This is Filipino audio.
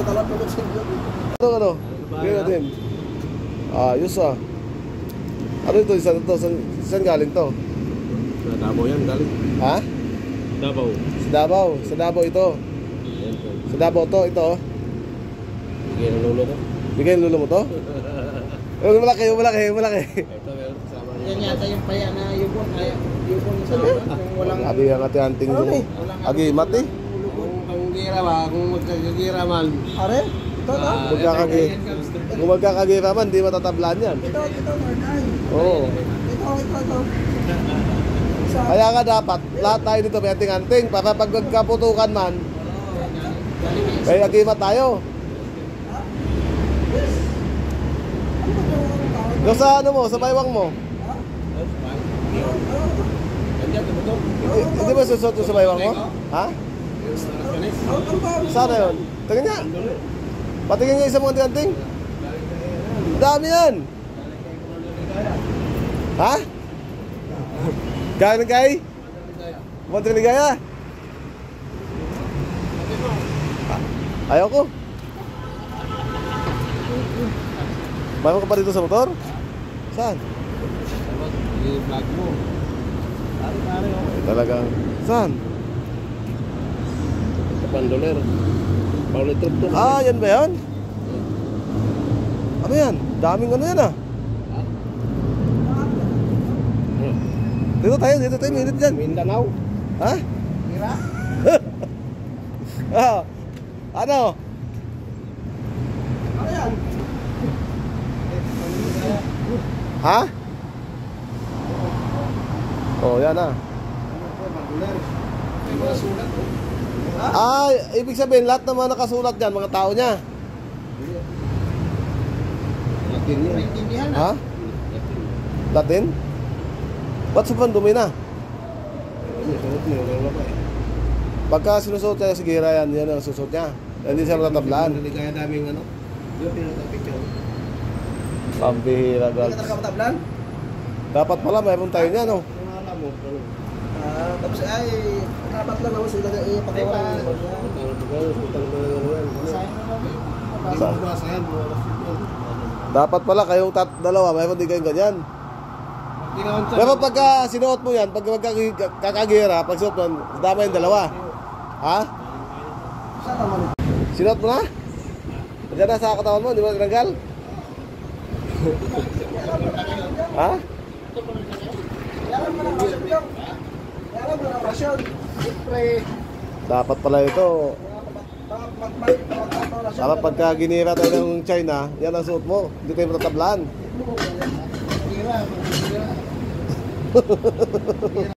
Ano? Bigyan natin. Ayos ah. Ano ito? Saan galing to? Sa Davao yan galing. Ha? Davao. Sa Davao. Sa Davao ito. Sa Davao to. Ito. Bigyan ng lolo ko. Bigyan ng lolo mo to? Malaki. Ito meron kasama niya. Yan yata yung paya na yubon. Yubon sa yung walang... Abi ang ati-anting yung agimat eh. Kung gira ba, kung magkakagira man. Are? Ito no? Kung magkakagira man, di matatablan yan. Ito, Norday. Oo. Ito. Kaya nga dapat, lahat tayo dito may anting-anting para pag magkaputukan man, may agimat tayo. Yung sa ano mo, sa baywang mo. Hindi ba susot sa baywang mo? Ha? Sana yun? Tingin nga. Patingin nga isang mga anting-anting. Dami yan. Ha? Gano'n kay? Monte Ligaya? Ayaw ko. Mayroon ka pa dito sa motor? Saan? I-vlog mo. Talagang, saan? Sa Bandoler. Paulit trip to. Yan ba yan? Ano yan? Daming ano yan ah. Dito tayo, minit dyan. Mindanao. Ha? Mira? Ano? Ano yan? Ha? Yan ah. May mga sulat po. Ibig sabihin lahat ng mga nakasulat dyan, mga tao niya. Latin niya. Maintindihan na. Ha? Latin? Ba't sobrang dumi na? Suot mo, wala pa eh. Pagka sinusuot niya sa gira yan ang susuot niya. Hindi siya matatablaan. Kaya daming ano. Di ba pinatapicture? Pambihira, Hindi God. ka talaga matablan? Dapat pala mayroon tayo niya, no? Kung alam mo, ano? Tapos ay, kapat lang naman sila ipagawa. Dapat pala kayong dalawa, mayroon din kayong ganyan. Pero pagka sinuot mo yan, pag magkakagira, pag sinuot mo, dama yung dalawa. Ha? Sinuot mo na? Diyan na sa katawan mo, di ba tinanggal? Ha? Dapat pala ito. Dapat pagka ginira tayo ng China, yan ang suot mo. Hindi tayo matatablaan.